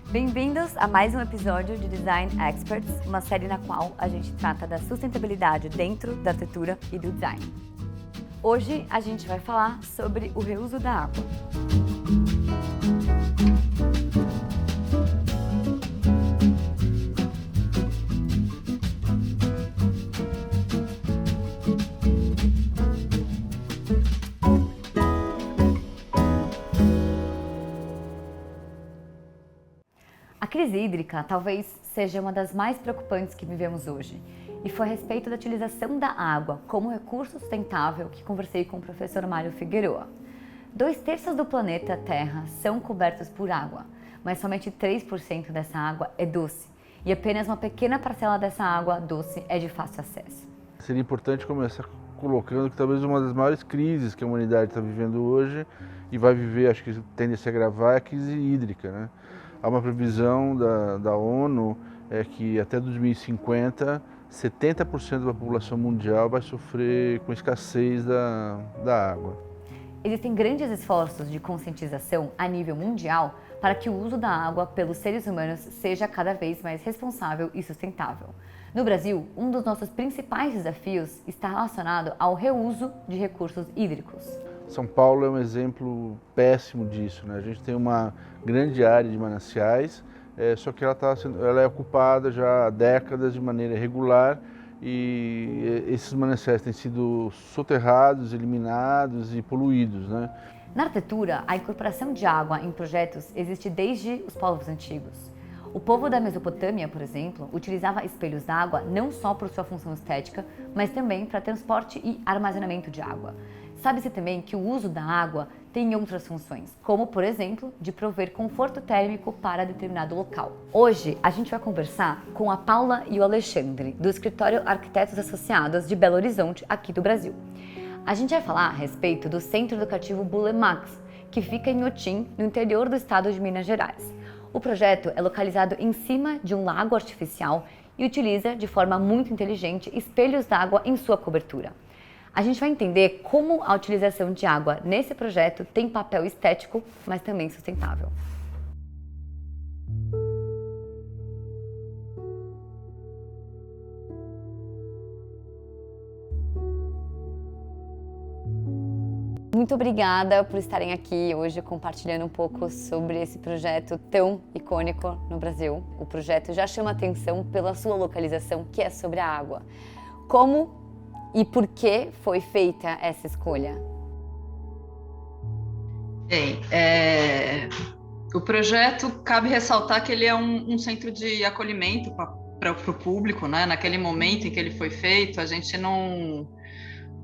Bem-vindos a mais um episódio de Design Experts, uma série na qual a gente trata da sustentabilidade dentro da arquitetura e do design. Hoje a gente vai falar sobre o reuso da água. A crise hídrica talvez seja uma das mais preocupantes que vivemos hoje, e foi a respeito da utilização da água como recurso sustentável que conversei com o professor Mário Figueroa. 2/3 do planeta Terra são cobertos por água, mas somente 3% dessa água é doce, e apenas uma pequena parcela dessa água doce é de fácil acesso. Seria importante começar colocando que talvez uma das maiores crises que a humanidade está vivendo hoje e vai viver, acho que tende a se agravar, é a crise hídrica, né? Há uma previsão da ONU que até 2050, 70% da população mundial vai sofrer com escassez da água. Existem grandes esforços de conscientização a nível mundial para que o uso da água pelos seres humanos seja cada vez mais responsável e sustentável. No Brasil, um dos nossos principais desafios está relacionado ao reuso de recursos hídricos. São Paulo é um exemplo péssimo disso, né? A gente tem uma grande área de mananciais, só que ela é ocupada já há décadas de maneira irregular e esses mananciais têm sido soterrados, eliminados e poluídos, né? Na arquitetura, a incorporação de água em projetos existe desde os povos antigos. O povo da Mesopotâmia, por exemplo, utilizava espelhos d'água não só por sua função estética, mas também para transporte e armazenamento de água. Sabe-se também que o uso da água tem outras funções, como, por exemplo, de prover conforto térmico para determinado local. Hoje, a gente vai conversar com a Paula e o Alexandre, do escritório Arquitetos Associados de Belo Horizonte, aqui do Brasil. A gente vai falar a respeito do Centro Educativo Bulemax, que fica em Inhotim, no interior do estado de Minas Gerais. O projeto é localizado em cima de um lago artificial e utiliza, de forma muito inteligente, espelhos d'água em sua cobertura. A gente vai entender como a utilização de água nesse projeto tem papel estético, mas também sustentável. Muito obrigada por estarem aqui hoje compartilhando um pouco sobre esse projeto tão icônico no Brasil. O projeto já chama atenção pela sua localização, que é sobre a água. Como e por que foi feita essa escolha? Bem, o projeto, cabe ressaltar que ele é um centro de acolhimento para o público, né? Naquele momento em que ele foi feito,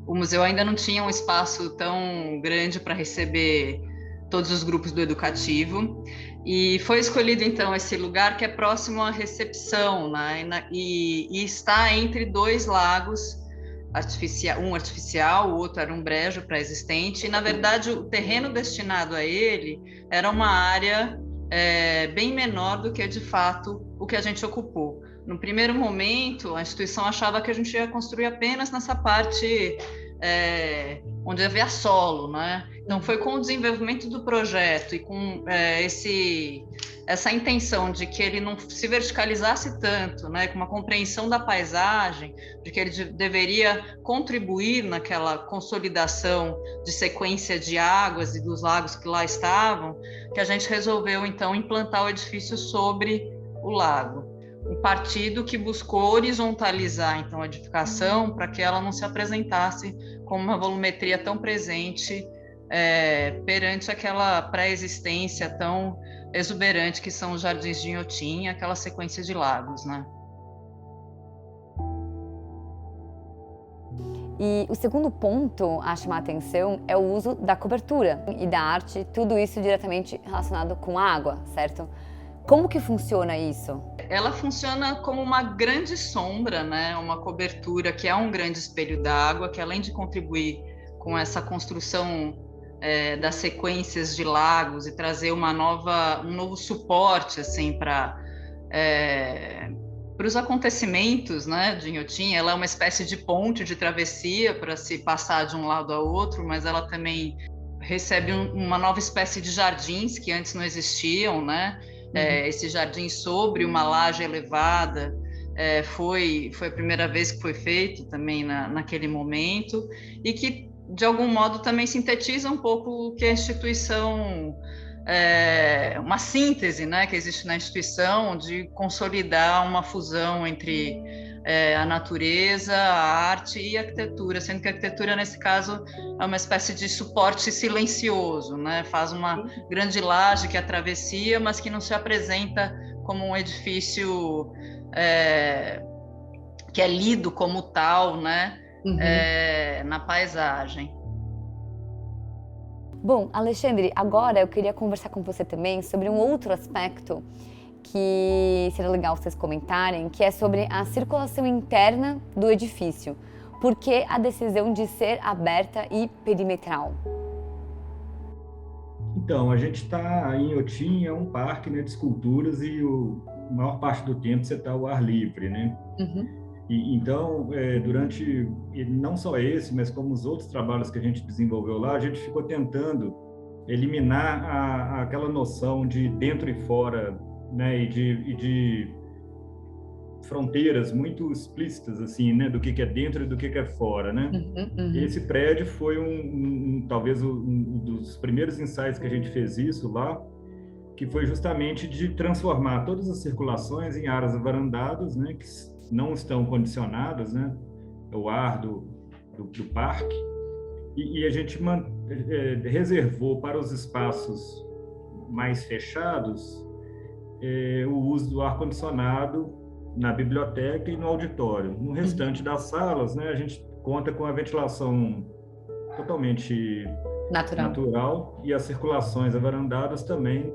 o museu ainda não tinha um espaço tão grande para receber todos os grupos do educativo, e foi escolhido então esse lugar que é próximo à recepção, né? E está entre dois lagos, um artificial, o outro era um brejo pré-existente, e na verdade o terreno destinado a ele era uma área bem menor do que de fato o que a gente ocupou. No primeiro momento, a instituição achava que a gente ia construir apenas nessa parte onde havia solo, né? Então foi com o desenvolvimento do projeto e com essa intenção de que ele não se verticalizasse tanto, né, com uma compreensão da paisagem, de que ele deveria contribuir naquela consolidação de sequência de águas e dos lagos que lá estavam, que a gente resolveu então implantar o edifício sobre o lago. Um partido que buscou horizontalizar então a edificação para que ela não se apresentasse como uma volumetria tão presente perante aquela pré-existência tão exuberante que são os jardins de Inhotim, aquela sequência de lagos, né? E o segundo ponto a chamar a atenção é o uso da cobertura e da arte, tudo isso diretamente relacionado com água, certo? Como que funciona isso? Ela funciona como uma grande sombra, né? Uma cobertura que é um grande espelho d'água, que além de contribuir com essa construção das sequências de lagos e trazer um novo suporte assim, para os acontecimentos, né, de Inhotim. Ela é uma espécie de ponte de travessia para se passar de um lado ao outro, mas ela também recebe uma nova espécie de jardins que antes não existiam, né? esse jardim sobre uma laje elevada. Foi a primeira vez que foi feito também naquele momento, e que, de algum modo, também sintetiza um pouco o que a instituição, uma síntese, né, que existe na instituição, de consolidar uma fusão entre a natureza, a arte e a arquitetura, sendo que a arquitetura, nesse caso, é uma espécie de suporte silencioso, né? Faz uma grande laje que atravessia, mas que não se apresenta como um edifício que é lido como tal, né? Na paisagem. Bom, Alexandre, agora eu queria conversar com você também sobre um outro aspecto que seria legal vocês comentarem, que é sobre a circulação interna do edifício. Por que a decisão de ser aberta e perimetral? Então, a gente está em Inhotim, é um parque, né, de esculturas, e a maior parte do tempo você está ao ar livre, né? Então, durante, e não só esse, mas como os outros trabalhos que a gente desenvolveu lá, a gente ficou tentando eliminar aquela noção de dentro e fora, né, e de fronteiras muito explícitas, assim, né, do que é dentro e do que é fora, né? Esse prédio foi talvez um dos primeiros ensaios que a gente fez isso lá, que foi justamente de transformar todas as circulações em áreas avarandadas, né, que não estão condicionadas, né, ao ar do parque, e a gente reservou para os espaços mais fechados o uso do ar-condicionado na biblioteca e no auditório. No restante das salas, né, a gente conta com a ventilação totalmente natural e as circulações avarandadas também,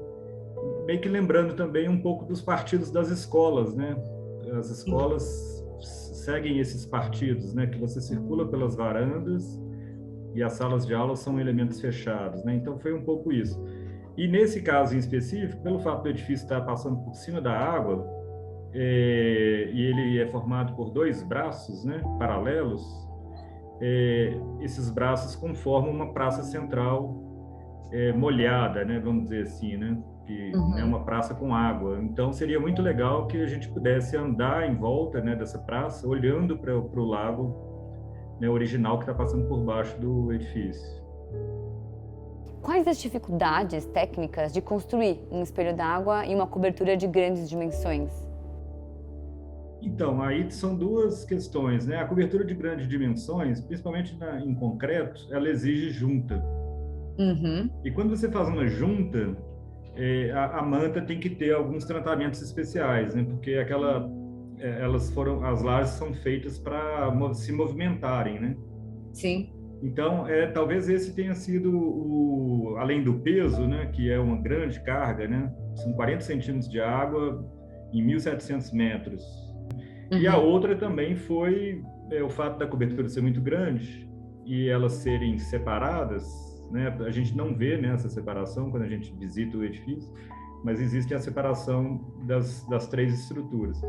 meio que lembrando também um pouco dos partidos das escolas, né? As escolas seguem esses partidos, né, que você circula pelas varandas e as salas de aula são elementos fechados, né? Então foi um pouco isso. E nesse caso em específico, pelo fato do edifício estar passando por cima da água, e ele é formado por dois braços, né, paralelos, esses braços conformam uma praça central molhada, né, vamos dizer assim, né, que é uma praça com água. Então seria muito legal que a gente pudesse andar em volta, né, dessa praça, olhando para o lago, né, original que está passando por baixo do edifício. Quais as dificuldades técnicas de construir um espelho d'água e uma cobertura de grandes dimensões? Então, aí são duas questões, né? A cobertura de grandes dimensões, principalmente em concreto, ela exige junta. E quando você faz uma junta, a manta tem que ter alguns tratamentos especiais, né? Porque as lajes são feitas para se movimentarem, né? Sim. Então, talvez esse tenha sido, além do peso, né, que é uma grande carga, né, são 40 centímetros de água em 1.700 metros. E a outra também foi o fato da cobertura ser muito grande e elas serem separadas, né, a gente não vê, né, essa separação quando a gente visita o edifício, mas existe a separação das três estruturas.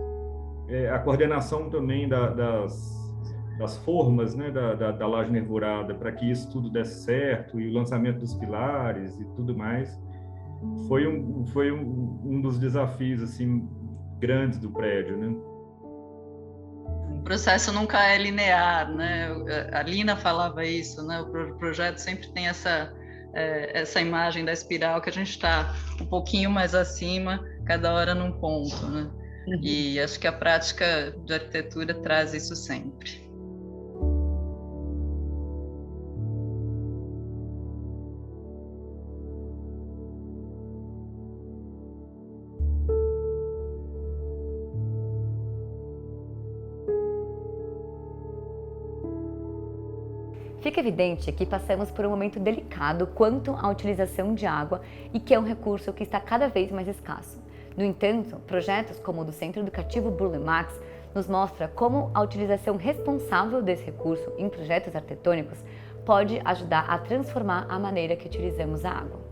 A coordenação também das formas, né, da laje nervurada, para que isso tudo desse certo, e o lançamento dos pilares e tudo mais, foi um dos desafios assim grandes do prédio, né? O processo nunca é linear, né? A Lina falava isso, né? O projeto sempre tem essa imagem da espiral, que a gente está um pouquinho mais acima, cada hora num ponto, né? E acho que a prática de arquitetura traz isso sempre. Fica evidente que passamos por um momento delicado quanto à utilização de água e que é um recurso que está cada vez mais escasso. No entanto, projetos como o do Centro Educativo Burle Marx nos mostra como a utilização responsável desse recurso em projetos arquitetônicos pode ajudar a transformar a maneira que utilizamos a água.